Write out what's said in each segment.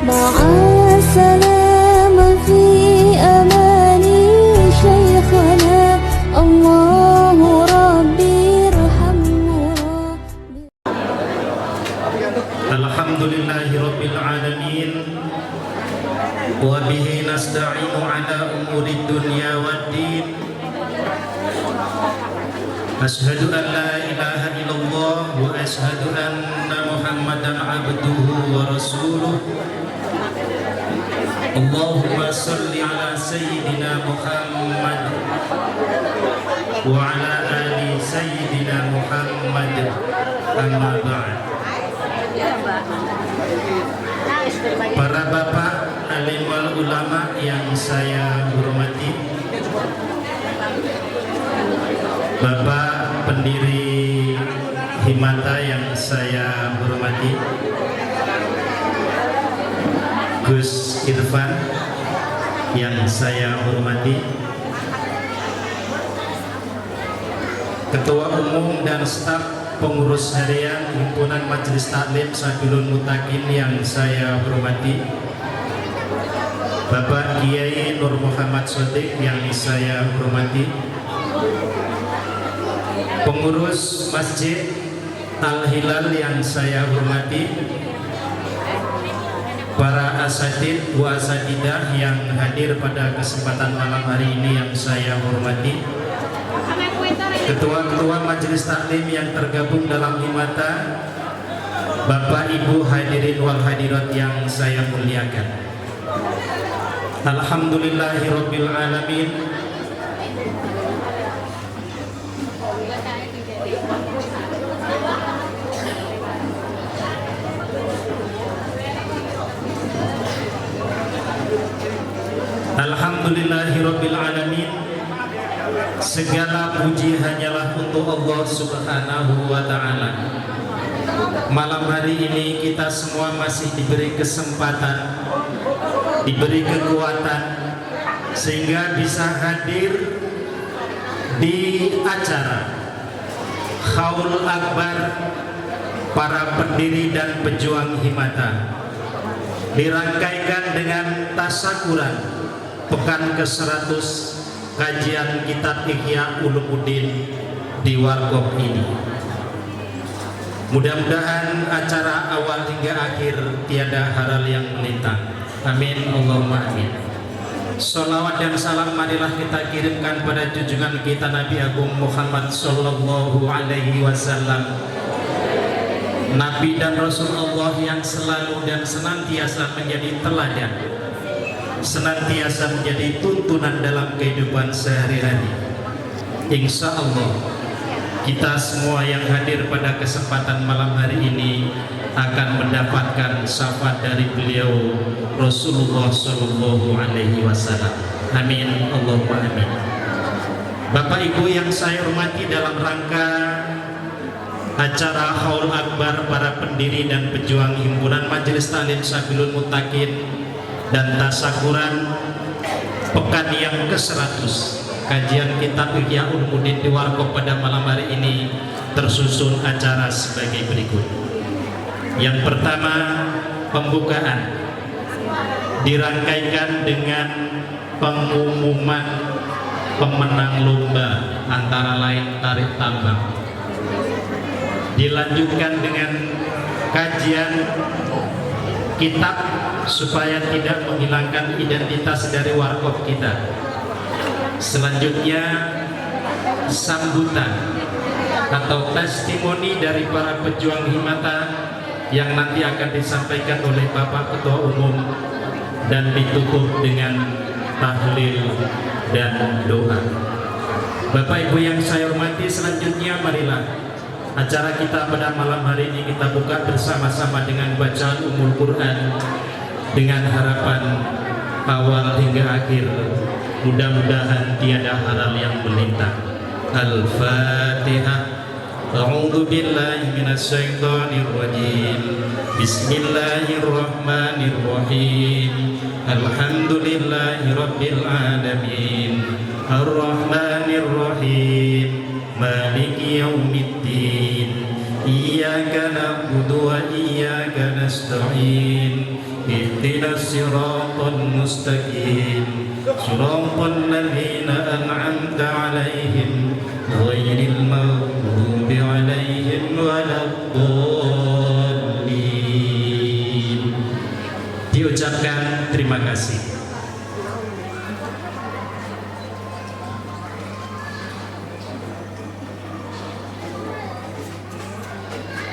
مع السلامة في أماني شيخنا الله ربي ارحمه. الحمد لله رب العالمين وبه نستعين على أمور الدنيا والدين. أشهد أن لا إله إلا الله وأشهد أن محمدا عبده ورسوله. اللهم صل على سيدنا محمد وعلى آل سيدنا محمد. أما بعد. Para bapak alim wal ulama yang saya hormati, Bapak pendiri Himata yang saya hormati, Gus Irfan yang saya hormati, Ketua Umum dan Staf Pengurus Harian Himpunan Majelis Taklim Sabilul Muttaqin yang saya hormati, Bapak Kiai Nur Muhammad Shodiq yang saya hormati, pengurus Masjid Al-Hilal yang saya hormati, para asatid wa asatidah yang hadir pada kesempatan malam hari ini yang saya hormati, ketua-ketua majelis taklim yang tergabung dalam Himata, Bapak Ibu hadirin wal hadirat yang saya muliakan. Alhamdulillahirabbil alamin. Alhamdulillahirabbil alamin. Segala puji hanyalah untuk Allah Subhanahu wa taala. Malam hari ini kita semua masih diberi kesempatan, diberi kekuatan sehingga bisa hadir di acara Haul Akbar para pendiri dan pejuang Himata, dirangkaikan dengan tasyakuran pekan ke-100 kajian kitab Ihya Ulumuddin di Warkop ini. Mudah-mudahan acara awal hingga akhir tiada halal yang melintang. Amin Allahumma amin. Sholawat dan salam marilah kita kirimkan pada junjungan kita Nabi Agung Muhammad sallallahu alaihi wasallam, Nabi dan Rasul Allah yang selalu dan senantiasa menjadi teladan, senantiasa menjadi tuntunan dalam kehidupan sehari-hari. Insya Allah kita semua yang hadir pada kesempatan malam hari ini akan mendapatkan syafaat dari beliau Rasulullah Sallallahu Alaihi Wasallam. Amin Allahumma amin. Bapak Ibu yang saya hormati, dalam rangka acara Haul Akbar para pendiri dan pejuang Himpunan Majelis Taklim Sabilul Muttaqin dan tasyakuran pekan yang ke-100 kajian kitab Ihya Ulumuddin di Warkop pada malam hari ini tersusun acara sebagai berikut. Yang pertama, pembukaan dirangkaikan dengan pengumuman pemenang lomba antara lain tarik tambang. Dilanjutkan dengan kajian kitab supaya tidak menghilangkan identitas dari warkop kita. Selanjutnya sambutan atau testimoni dari para pejuang Himata yang nanti akan disampaikan oleh Bapak Ketua Umum dan ditutup dengan tahlil dan doa. Bapak Ibu yang saya hormati, selanjutnya marilah acara kita pada malam hari ini kita buka bersama-sama dengan bacaan Ummul Quran dengan harapan awal hingga akhir mudah-mudahan tiada halal yang melintang. Al-Fatihah. A'udzu billahi minasy syaithanir rajim. Bismillahirrahmanirrahim. Alhamdulillahi rabbil alamin. Ar-Rahmanir Rahim. Maliki yaumiddin. Iyyaka na'budu wa iyyaka nasta'in. ihdinas siratal mustaqim siratal ladzina an'amta 'alaihim ghairil maghdubi 'alaihim waladdallin. Diucapkan terima kasih.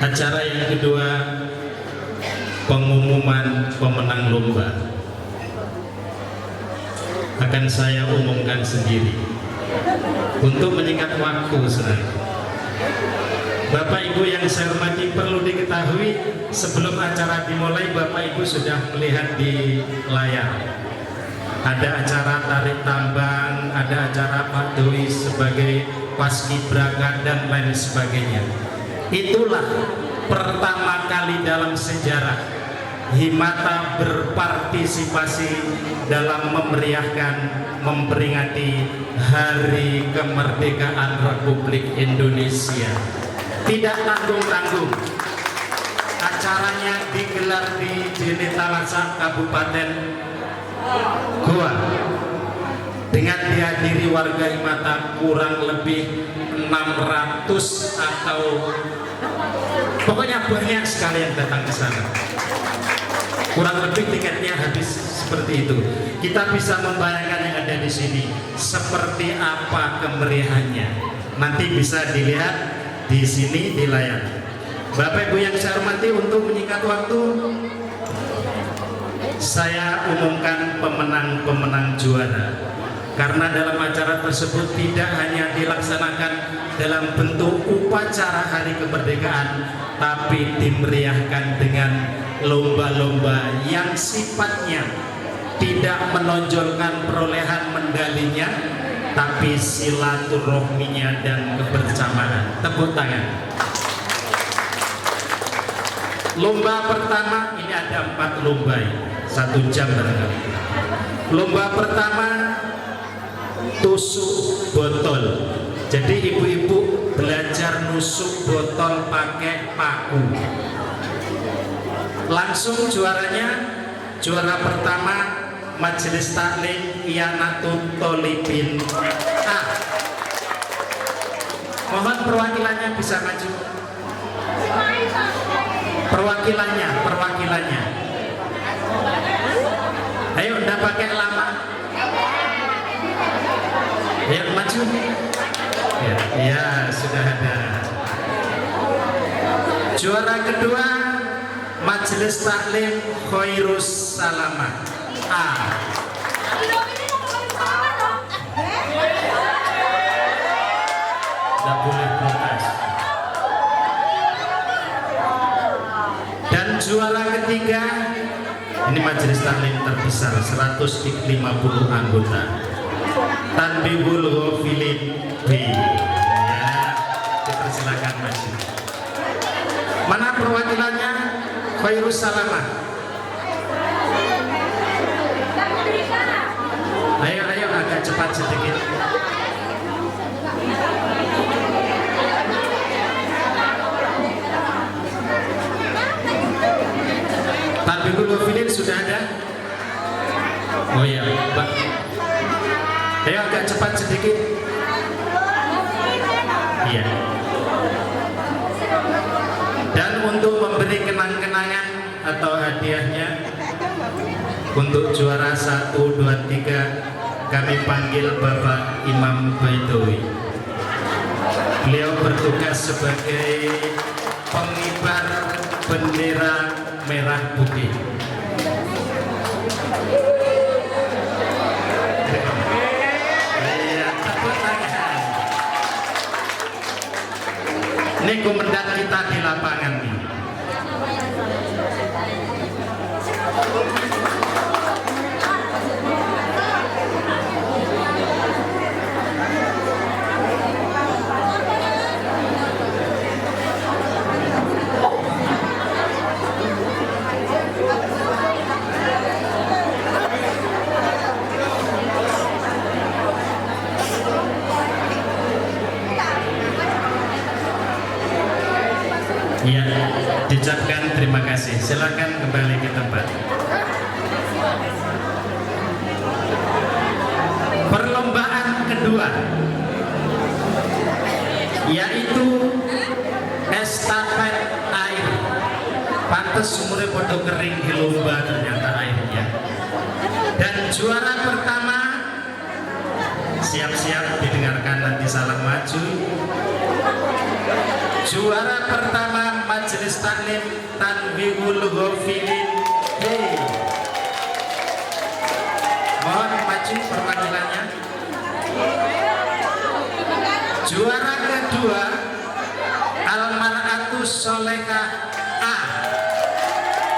Acara yang kedua, pengumuman pemenang lomba akan saya umumkan sendiri untuk menyingkat waktu. Bapak Ibu yang saya hormati, perlu diketahui sebelum acara dimulai Bapak Ibu sudah melihat di layar ada acara tarik tambang, ada acara Pak Doi sebagai paskibraka dan lain sebagainya. Itulah pertama kali dalam sejarah Himata berpartisipasi dalam memperingati Hari Kemerdekaan Republik Indonesia. Tidak tanggung-tanggung. Acaranya digelar di Jenitalasa, Kabupaten Goa, dengan dihadiri warga Himata kurang lebih 600 atau pokoknya banyak sekali yang datang ke sana. Kurang lebih tiketnya habis seperti itu. Kita bisa membayangkan yang ada di sini seperti apa kemeriahannya. Nanti bisa dilihat di sini di layar. Bapak Ibu yang saya hormati, untuk menyingkat waktu, saya umumkan pemenang-pemenang juara. Karena dalam acara tersebut tidak hanya dilaksanakan dalam bentuk upacara Hari Kemerdekaan, tapi dimeriahkan dengan lomba-lomba yang sifatnya tidak menonjolkan perolehan medalinya, tapi silaturahminya dan kebersamaan. Tepuk tangan. Lomba pertama, ini ada 4 lomba, 1 jam barangkali. Lomba pertama, tusuk botol. Jadi ibu-ibu belajar nusuk botol pakai paku. Langsung juaranya, juara pertama Majelis Taklim Iyanatul Tholibin A. Mohon perwakilannya bisa maju. Perwakilannya. Ayo, ndak pakai lama. Ayo maju. Ya, sudah ada. Juara kedua Majelis Taklim Khairus Salamah A. Tidak boleh protes. Dan juara ketiga, ini Majelis Taklim terbesar, 150 anggota, Tanbihul Ghafilin B. Ya, dipersilakan maju. Mana perwakilannya? Khairus Salamah. Ayo agak cepat sedikit. Tanbihul Ghafilin sudah ada? Oh ya, Pak. Ayo agak cepat sedikit. Iya. Dan untuk memberi kenang-kenangan atau hadiahnya, untuk juara 1, 2, 3 kami panggil Bapak Imam Baidowi. Beliau bertugas sebagai pengibar bendera merah putih. Ini komandan kita di lapangan nih. Ya, diucapkan terima kasih. Silakan kembali ke tempat. kedua yaitu estafet air. Pantes umurnya podo kering di lomba ternyata airnya. Dan juara pertama, siap-siap didengarkan nanti salam maju. Juara pertama Majelis Taklim Tanbihul Ghafilin B. Mohon maju perwakilannya. Juara kedua Almar'atus Solehah A.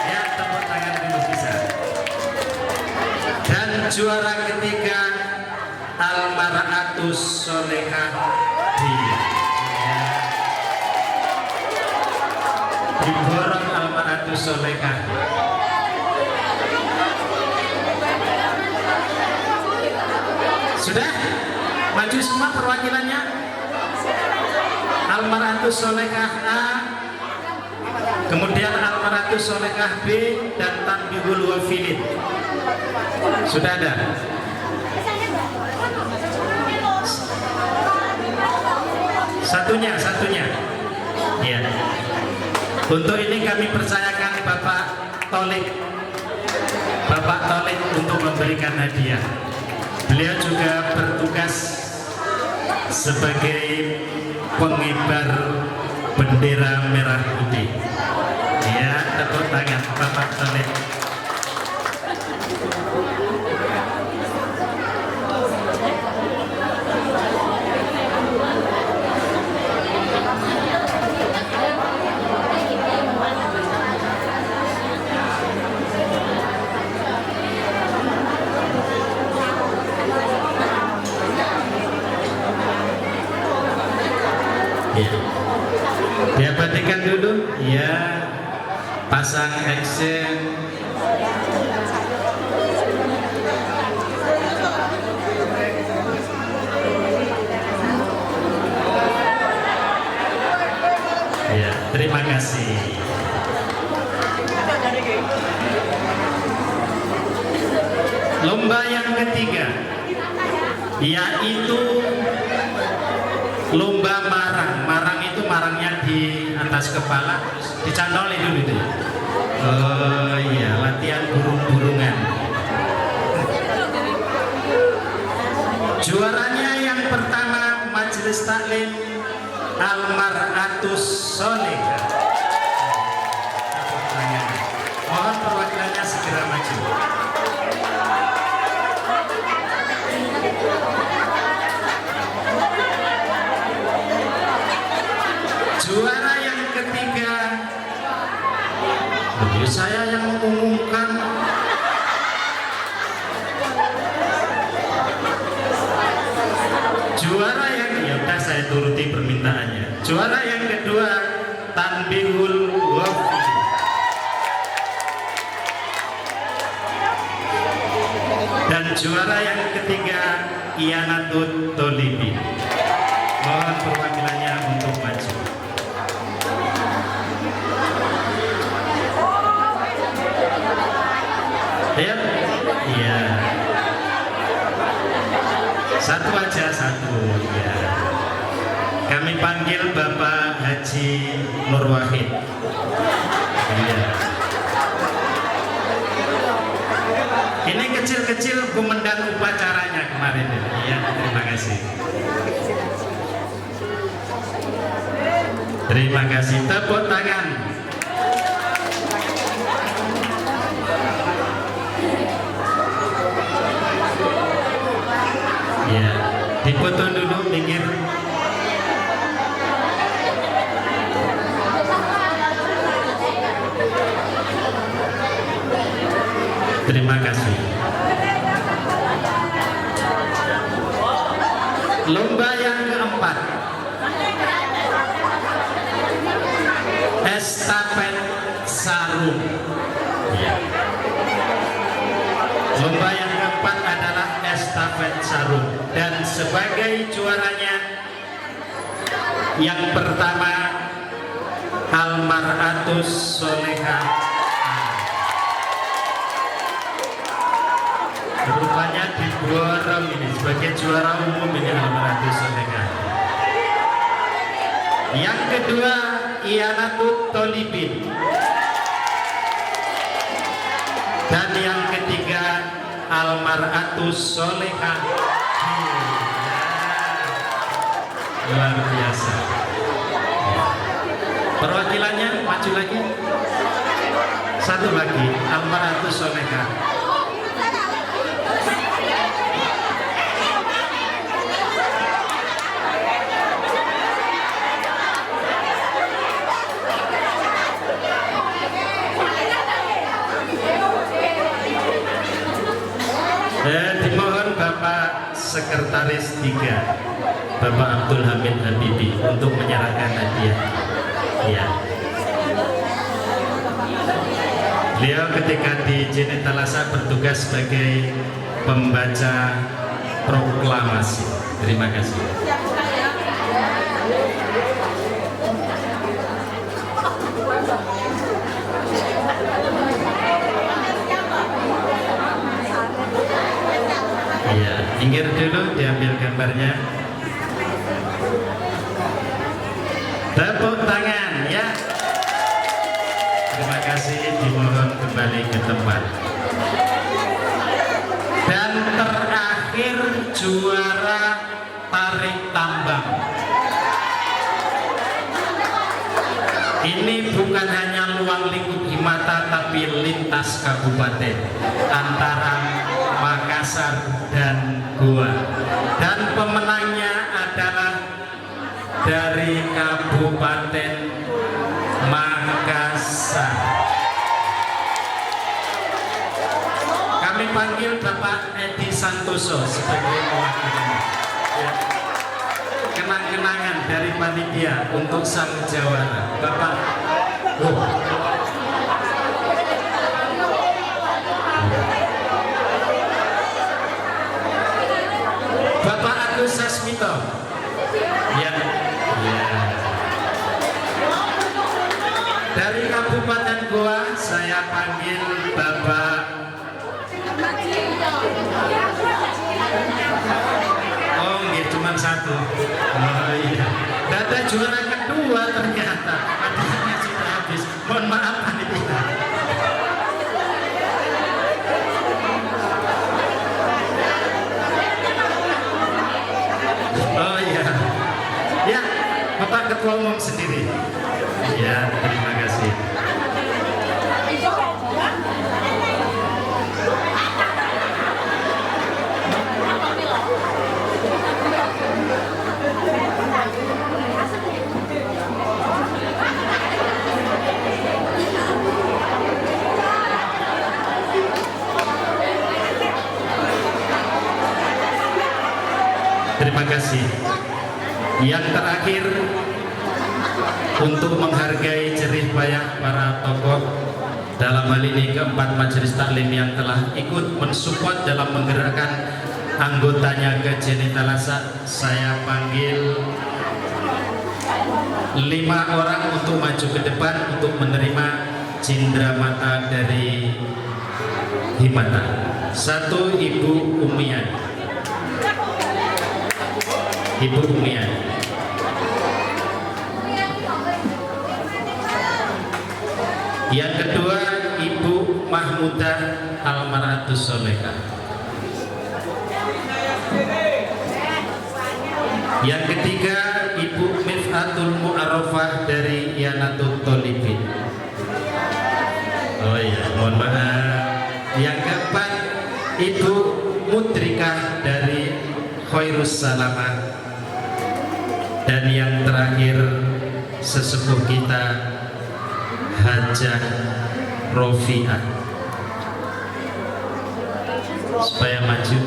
Ya, tepuk tangan dulu bisa. Dan juara ketiga Almar'atus Solehah B. Ya. Diborong Almar'atus Solehah. Sudah? Maju semua perwakilannya. Almar'atus Solehah A, kemudian Almar'atus Solehah B, dan Tanbihul Ghafilin. Sudah ada? Satunya. Ya. Untuk ini kami percayakan Bapak Tolik untuk memberikan hadiah. Beliau juga bertugas sebagai pengibar bendera merah putih. Ya, tepuk tangan Bapak Tolik. Diabadikan dulu, ya, pasang action. Ya, terima kasih. Lomba yang ketiga yaitu lomba marang. Marang itu marangnya di atas kepala, dicantolin dulu itu. Oh iya, latihan burung-burungan. Juaranya yang pertama Majelis Taklim Almar'atus Solehah. Mohon perwakilannya segera maju. Juara yang ketiga, saya yang mengumumkan. Juara yang, ya udah saya turuti permintaannya. Juara yang kedua Tanbihul Ghafilin. Dan juara yang ketiga Ianatut Tolibin. Mohon perwakilannya untuk maju. Ya, iya. Satu aja, satu. Ya. Kami panggil Bapak Haji Nur Wahid. Iya. Ini kecil-kecil komandan upacaranya kemarin. Ya, terima kasih. Terima kasih. Tepuk tangan. Ya, dipoto dulu minggir. Terima kasih. Lomba yang keempat, estafet sarung. Ya. Lomba yang keempat adalah estafet sarung, dan sebagai juaranya yang pertama Almar'atus Solehah. Rupanya diborong Imam ini sebagai juara umum ini Al-Mar'atus Solehah. Yang kedua Ianatut Tolibin. Dan yang ketiga Al-Mar'atus Solehah. Luar biasa. Perwakilannya maju lagi. Satu lagi Al-Mar'atus Solehah. Dimohon Bapak Sekretaris 3 Bapak Abdul Hamid Habibi untuk menyerahkan hadiah. Ya. Beliau ketika di Jene Talasa bertugas sebagai pembaca proklamasi. Terima kasih. Iya, pinggir dulu diambil gambarnya. Tepuk tangan ya. Terima kasih, dimohon kembali ke tempat. Dan terakhir juara tarik tambang. Ini bukan hanya luang lingkup Himata tapi lintas kabupaten antara Makassar dan Goa. Dan pemenangnya adalah dari Kabupaten Makassar. Kami panggil Bapak Edi Santoso sebagai mewakili. Ya. Kenang-kenangan dari panitia untuk sang jawara. Bapak, Bapak Agus Sasmito. Ya. Ya. Dari Kabupaten Goa saya panggil Bapak Oh, nggih cuma satu. Oh iya. Data juara kedua ternyata. Hadiahnya sudah habis. Mohon maaf panitia. Oh iya. Ya, Bapak Ketua Umum sendiri. Ya, terima kasih. Terima kasih. Yang terakhir untuk menghargai jerih payah para tokoh dalam hal ini keempat majelis taklim yang telah ikut mensupport dalam menggerakkan anggotanya ke Jene Talasa, saya panggil 5 orang untuk maju ke depan untuk menerima cindera mata dari Himata. 1 Ibu Umian. Ibu Umian. Yang kedua Ibu Mahmudah Al-Mar'atus Solehah. Yang ketiga Ibu Mif'atul Mu'arrafah dari Ianatut Tolibin. Oh iya, mohon maaf. Yang keempat Ibu Mudrikah dari Khairus Salamah. Dan yang terakhir sesepuh kita Hajah Rofiah. Supaya maju.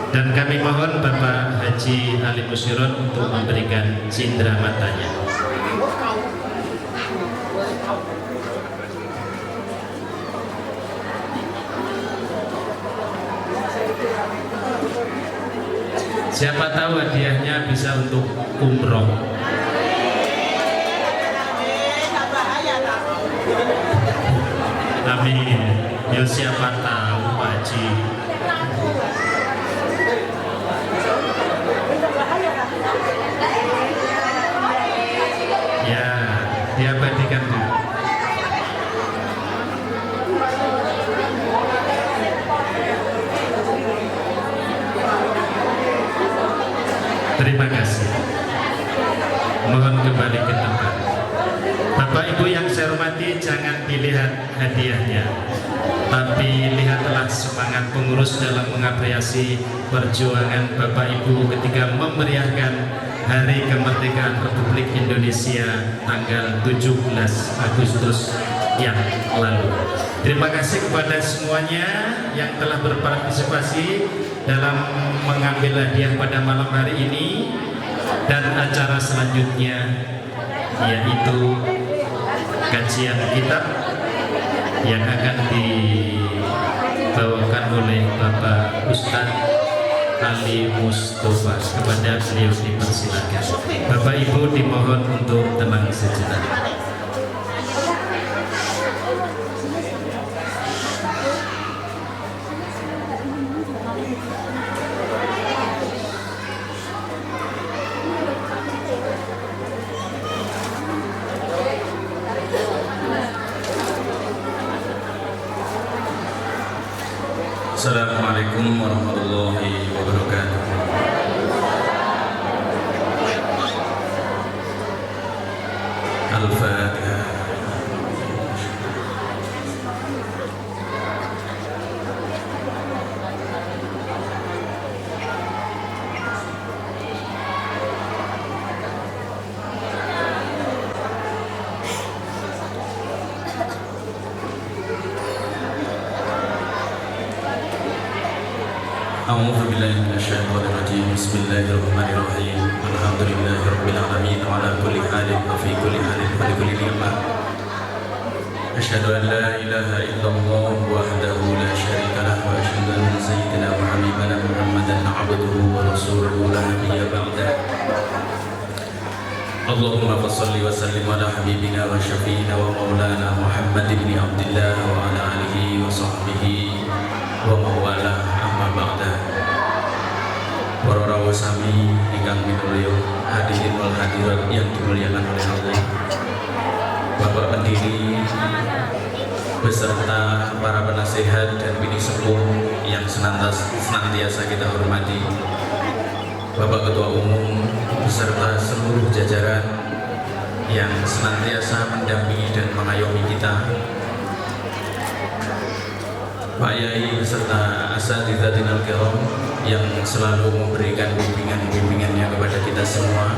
Dan kami mohon Bapak Haji Ali Musyiron untuk memberikan cindera matanya. Siapa tahu hadiahnya bisa untuk umroh. Amin. Ya siapa tahu Pak Haji. Ya, diabadikan dulu. Terima kasih. Mohon kembali ke tempat. Bapak Ibu yang saya hormati, jangan dilihat hadiahnya, tapi lihatlah semangat pengurus dalam mengapresiasi perjuangan Bapak Ibu ketika memeriahkan Hari Kemerdekaan Republik Indonesia tanggal 17 Agustus yang lalu. Terima kasih kepada semuanya yang telah berpartisipasi dalam mengambil hadiah pada malam hari ini, dan acara selanjutnya yaitu kajian kitab yang akan dibawakan oleh Bapak Ustadz Ali Mustafa. Kepada beliau dipersilakan. Bapak Ibu dimohon untuk tenang sejenak. Assalamualaikum warahmatullahi wabarakatuh. Al-Fatihah. A'udzu billahi minasyaitonir rajim. Bismillahirrahmanirrahim. Alhamdulillahirabbil alamin wa ala kulli halin wa fi kulli halin wa li kulli ni'mah. Asyhadu an la ilaha illallah wahdahu la syarika lah wa asyhadu anna sayyidina wa habibana Muhammadan 'abduhu wa rasuluhu la nabiyya ba'da. Allahumma shalli wa sallim ala habibina wa syafiina wa maulana Muhammad ibn Abdillah wa ala alihi wa sahbihi wa mawala amma ba'da. Para rawuh sami ingkang minulya, hadirin wal hadirat yang dimuliakan oleh Allah, Bapak pendiri beserta para penasehat dan bini sepuh yang senantiasa kita hormati, Bapak Ketua Umum beserta seluruh jajaran yang senantiasa mendampingi dan mengayomi kita, Pak Yai beserta asatidatinal kiram yang selalu memberikan bimbingan-bimbingannya kepada kita semua,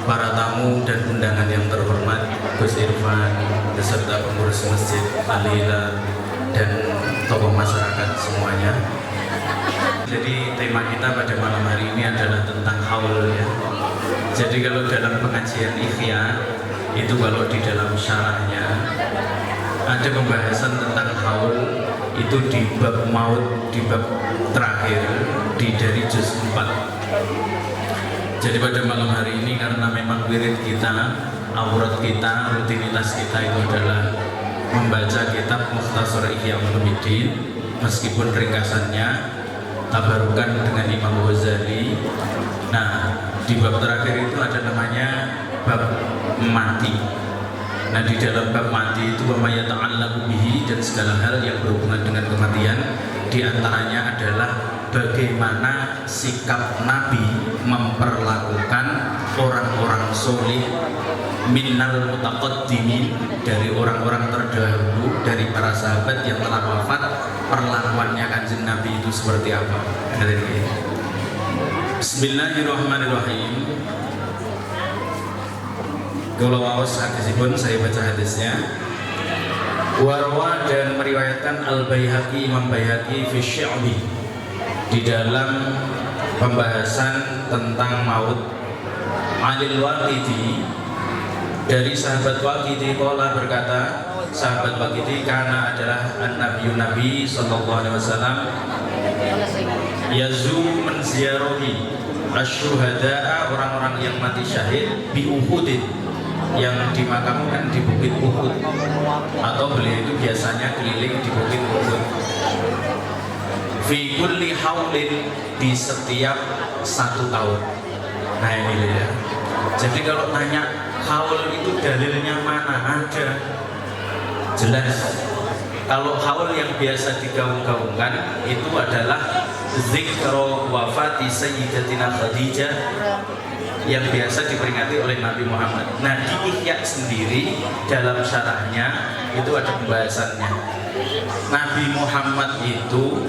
para tamu dan undangan yang terhormat, Gus Irfan beserta pengurus masjid, Al-Hilal, dan tokoh masyarakat semuanya. Jadi tema kita pada malam hari ini adalah tentang haul, ya. Jadi kalau dalam pengajian Ihya itu, kalau di dalam syarahnya ada pembahasan tentang haul itu di bab maut, di bab terakhir dari juz 4. Jadi pada malam hari ini, karena memang wirid kita, aurat kita, rutinitas kita itu adalah membaca kitab Mukhtasar Ihya Ulumuddin, meskipun ringkasannya tabarukan dengan Imam Ghazali. Nah, di bab terakhir itu ada namanya bab mati. Nah, di dalam bab mati itu wa may yata'allaqu bihi, dan segala hal yang berhubungan dengan kematian, di antaranya adalah bagaimana sikap Nabi memperlakukan orang-orang soleh minnal mutaqaddimin, dari orang-orang terdahulu, dari para sahabat yang telah wafat. Perlakuannya Kanjeng Nabi itu seperti apa? Bismillahirrahmanirrahim. Kalau wawas hadisipun, saya baca hadisnya. Warwa, dan meriwayatkan Al-Baihaqi, Imam Baihaqi fi Syu'bi, di dalam pembahasan tentang maut, Alil Waqidi, dari sahabat Waqidi, qala berkata, sahabat Waqidi, karena adalah an-nabiyyu nabi sallallahu alaihi wasallam, yazum menziarahi asyuhada'a, orang-orang yang mati syahid, bi Uhudin, yang dimakamkan di Bukit Uhud, atau beliau itu biasanya keliling di Bukit Uhud. Fi kulli haulin, di setiap 1 tahun. Nah ini ya. Jadi kalau tanya haul itu dalilnya mana, ada jelas. Kalau haul yang biasa digaung-gaungkan itu adalah zikra wafati Sayyidatina Khadijah yang biasa diperingati oleh Nabi Muhammad. Nah di Ihya sendiri dalam syarahnya itu ada pembahasannya. Nabi Muhammad itu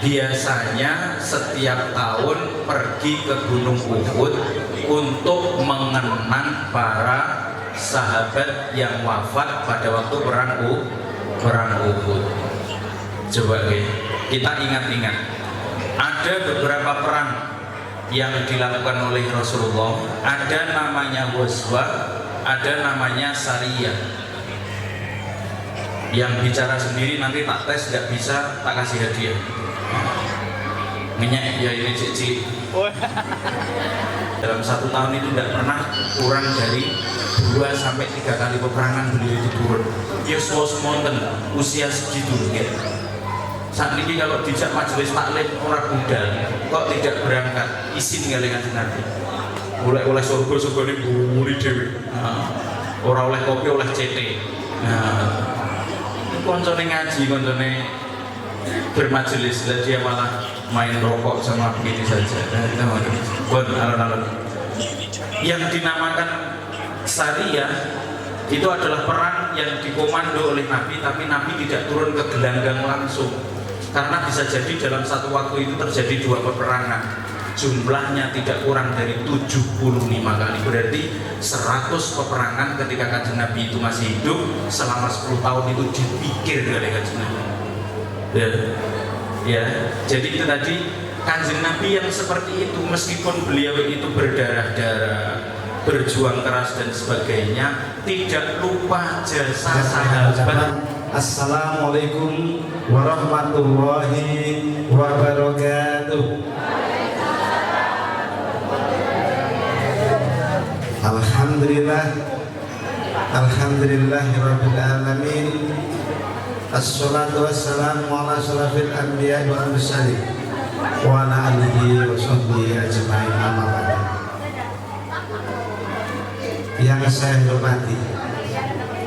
biasanya setiap tahun pergi ke Gunung Uhud untuk mengenang para sahabat yang wafat pada waktu perang Uhud. Coba kita ingat-ingat, ada beberapa perang yang dilakukan oleh Rasulullah, ada namanya Ghazwah, ada namanya Sariyah. Yang bicara sendiri nanti tak tes, nggak bisa tak kasih hadiah. Minyak ya ini cici. Dalam 1 tahun itu tidak pernah kurang dari 2 sampai 3 kali peperangan beliau itu turun. Yesus monten usia segitu ya. Saat ini kalau dijak majelis taklim orang budal kok tidak berangkat, izin ngelingan Nabi. Oleh surga ini buri dewi. Orang oleh kopi oleh CT. Koncone ngaji, koncone bermajelis, dan dia malah main rokok sama begini saja. Bon, alon-alon. Yang dinamakan Sariyah itu adalah perang yang dikomando oleh Nabi, tapi Nabi tidak turun ke gelanggang langsung, karena bisa jadi dalam satu waktu itu terjadi 2 peperangan. Jumlahnya tidak kurang dari 75 kali, berarti 100 peperangan ketika Kanjeng Nabi itu masih hidup. Selama 10 tahun itu dipikir oleh Kanjeng Nabi. Ya, jadi itu tadi Kanjeng Nabi yang seperti itu, meskipun beliau itu berdarah-darah, berjuang keras dan sebagainya, tidak lupa jasa sahabat. Assalamualaikum warahmatullahi wabarakatuh. Alhamdulillahirabbil alamin. Assalatu wassalamu ala asyrafil anbiya'i wal mursalin wa ala alihi wa sahbihi ajma'in, amma ba'du. Yang saya hormati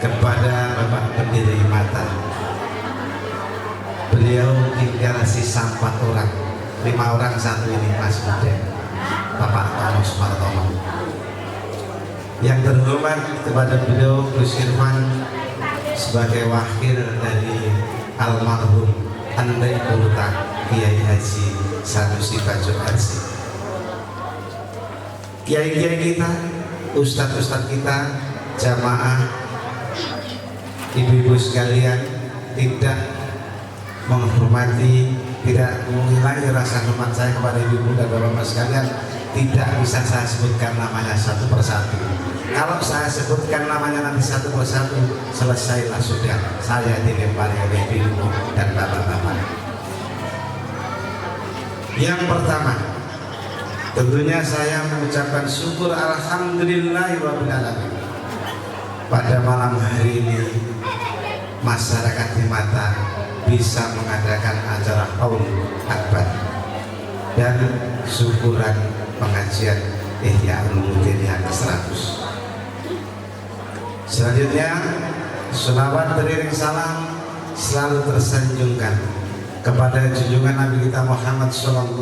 kepada Bapak Pendiri Mata, beliau generasi 4 orang, 5 orang, 1 ini masih muda, Bapak Tono Sumartono. Yang terhormat kepada beliau Gus Irfan sebagai wakil dari almarhum Andai Pulutan Kiai Haji Sanusi Bajo Haji. Kiai-kiai kita, ustadz-ustadz kita, jamaah, ibu-ibu sekalian, tidak menghormati, tidak mengulangi rasa hormat saya kepada ibu-ibu dan bapak-bapak sekalian. Tidak bisa saya sebutkan namanya satu persatu. Kalau saya sebutkan namanya nanti satu persatu, selesailah sudah, saya dilempari oleh ibu dan bapak-bapak. Yang pertama, tentunya saya mengucapkan syukur alhamdulillahirabbil alamin. Pada malam hari ini masyarakat di Mata bisa mengadakan acara Haul Akbar dan syukuran pengajian Ihya Ulumuddin yang ke-100. Selanjutnya, selawat beriring salam selalu tersanjungkan kepada junjungan Nabi kita Muhammad SAW.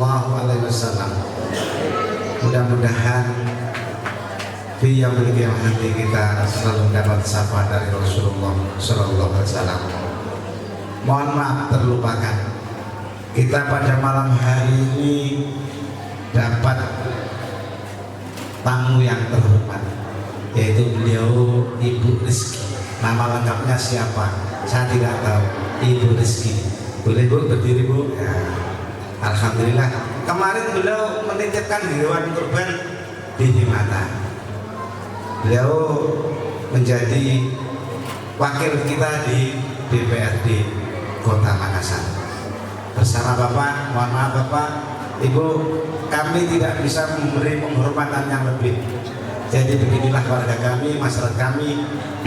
Mudah-mudahan di yang hati kita selalu dapat syafaat dari Rasulullah SAW. Mohon maaf terlupakan, kita pada malam hari ini dapat tamu yang terhormat, yaitu beliau Ibu Rizki. Nama lengkapnya siapa? Saya tidak tahu. Ibu Rizki. Boleh Bu berdiri Bu? Ya. Alhamdulillah. Kemarin beliau menitipkan hewan kurban di Mata. Beliau menjadi wakil kita di DPRD Kota Makassar. Bersama Bapak, mohon maaf Bapak, Ibu, kami tidak bisa memberi penghormatan yang lebih. Jadi beginilah keluarga kami, masyarakat kami,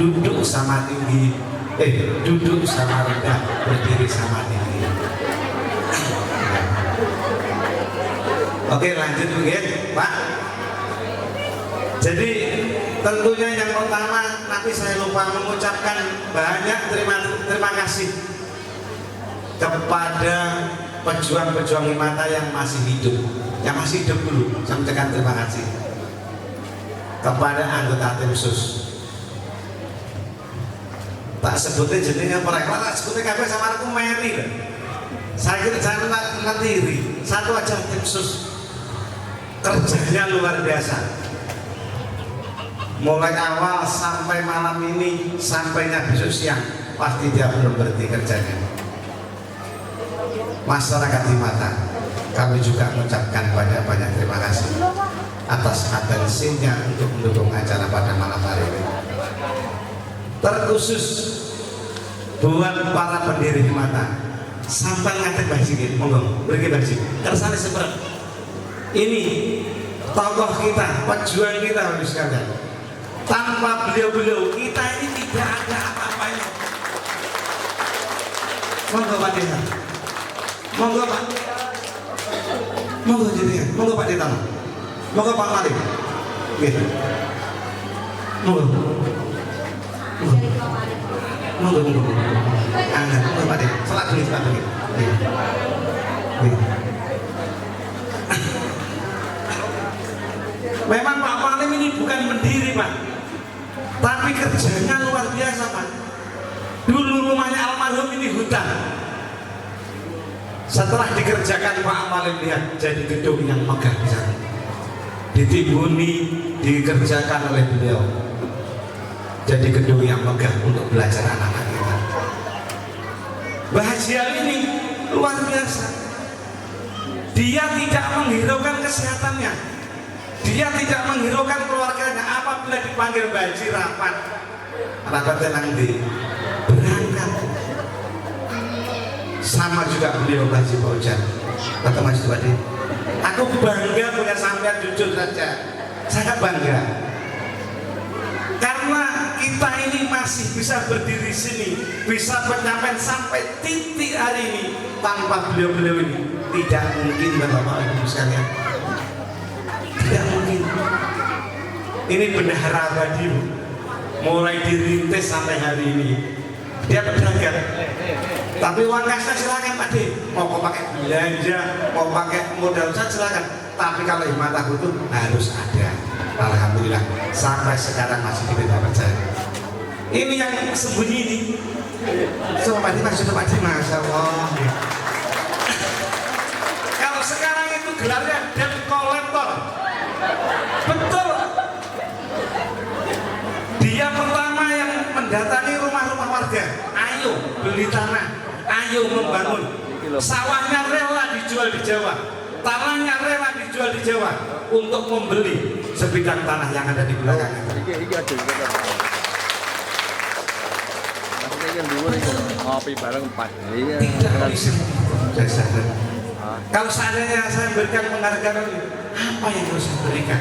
duduk sama tinggi, duduk sama rendah, berdiri sama tinggi. Oke, lanjut mungkin Pak. Jadi tentunya yang pertama, nanti saya lupa mengucapkan banyak terima kasih kepada pejuang-pejuang Himata yang masih hidup, dulu. Saya ucapkan terima kasih kepada anggota tim sus. Tak sebutnya jenenge mereka, tak sebutnya kabeh sama aku Mary. Saya kira jangan ngetiri, satu aja tim sus. Kerjanya luar biasa. Mulai awal sampai malam ini, sampainya besok siang, pasti dia belum berhenti kerjanya. Masyarakat Himata, kami juga mengucapkan banyak-banyak terima kasih atas atensinya untuk mendukung acara pada malam hari ini. Terkhusus buat para pendiri Himata, sampai ngatek bajik, monggo beri bajik. Kersane seperti ini tokoh kita, pejuang kita harus sekalian. Tanpa beliau-beliau kita ini tidak ada apa-apanya. Monggo Pak Desa, monggo Pak, monggo jadi, monggo Pak Desa, monggo Pak Malik, gitu. Monggo, monggo, angkat, monggo Pak Desa, salat dulu Pak Desa. Memang Pak Malim ini bukan pendiri Pak, tapi kerjanya luar biasa Pak. Dulu rumahnya almarhum ini hutan. Setelah dikerjakan Pak Malim lihat jadi gedung yang megah di sana. Ditimbuni, dikerjakan oleh beliau. Jadi gedung yang megah untuk belajar anak-anak kita. Bahagia ini luar biasa. Dia tidak menghiraukan kesehatannya. Dia tidak menghiraukan keluarganya. Apabila dipanggil baji rapat, nanti berangkat. Sama juga beliau Baji Paujan, kata Mas Tuwadi. Aku bangga punya sampean, jujur saja. Saya bangga karena kita ini masih bisa berdiri sini, bisa mencapai sampai titik hari ini. Tanpa beliau-beliau ini tidak mungkin, Bapak Ibu sekalian. Tidak mungkin. Ini bendahara abadi, mulai dirintis sampai hari ini. Dia pedagang, tapi uang kasnya silakan Pak De. Mau pakai belanja, mau pakai modal saja silakan. Tapi kalau Himata butuh harus ada. Alhamdulillah sampai sekarang masih tidak percaya. Ini yang sembunyi ini. Coba Pak De, maksudnya Pak De, Masya Allah. Kalau sekarang itu gelarnya debt collector. Betul. Dia pertama yang mendatangi rumah-rumah warga. Ayo beli tanah, ayo membangun. Sawahnya rela dijual di Jawa, tanahnya rela dijual di Jawa untuk membeli sebidang tanah yang ada di belakang itu. Tidak bisa. Kalau seandainya saya berikan penghargaan, apa yang harus saya berikan?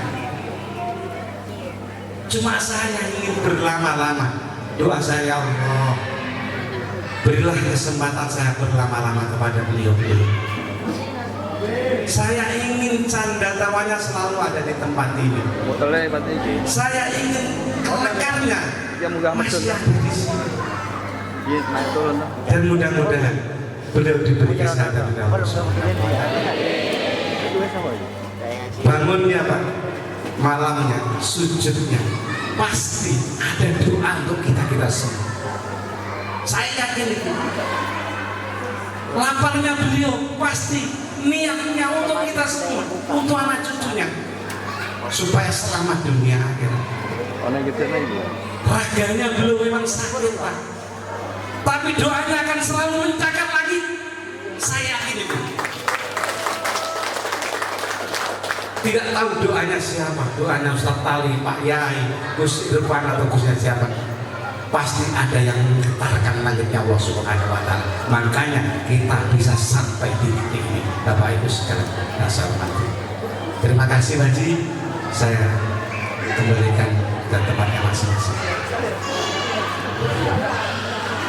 Cuma saya ingin berlama-lama. Doa saya, ya Allah, berilah kesempatan saya berlama-lama kepada beliau-beliau. Saya ingin canda tawanya selalu ada di tempat ini. Saya ingin lekarnya masih ada di sini. Dan mudah-mudahan beliau diberi kesehatan. Bangunnya Pak, malamnya, sujudnya, pasti ada doa untuk kita semua. Saya yakin itu. Laparnya beliau pasti niatnya untuk kita semua, untuk anak cucunya, supaya selamat dunia akhirat. Raganya beliau memang sakit Pak, tapi doanya akan selalu mencakar lagi. Saya yakin itu. Tidak tahu doanya siapa, doanya Ustaz Tali, Pak Yai, Gus Irfan atau Gusnya siapa. Pasti ada yang menggetarkan langitnya Allah Subhanahu wa Ta'ala. Makanya kita bisa sampai di titik ini. Bapak Ibu sekalian, terima kasih Haji. Saya kembalikan ke tempatnya masing-masing.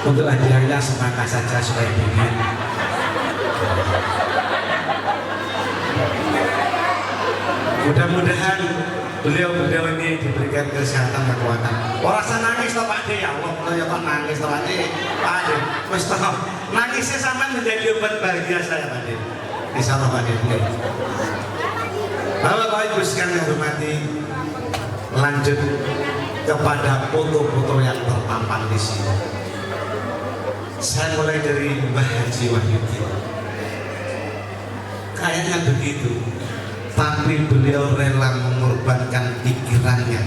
Untuk hadiahnya semangka saja supaya dingin. Mudah-mudahan beliau-beliau ini diberikan kesehatan kekuatan. Orang sana nangis toh Pak De, ya Allah, kalau ya kok nangis toh Pak De, Pak De, wis toh nangisnya sama menjadi obat bahagia saya Pak De. Insya Allah Pak De. Bapak Ibu sekalian hormati, lanjut kepada foto-foto yang terpampang di sini. Saya mulai dari Mbah Haji Wahyudi. Kayaknya begitu. Tapi beliau rela mengorbankan pikirannya,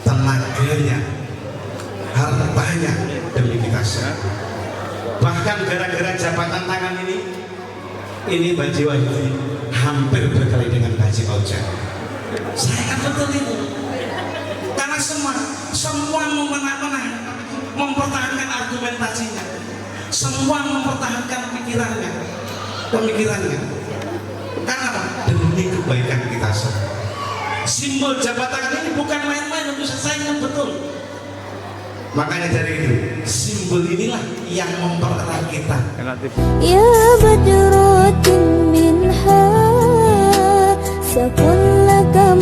tenaganya, hartanya demi kita semua. Bahkan gara-gara jabatan tangan ini Mbah Haji Wahyudi hampir berkali dengan Mbah Haji Ojek. Saya kan betul itu. Karena semua mempertahankan argumentasinya, semua mempertahankan pemikirannya. Karena apa? Demi kebaikan kita semua. Simbol jabatan ini bukan main-main, untuk saya ingat betul. Makanya dari itu, simbol inilah yang mempererat kita. Ya badrutin minha sakullaka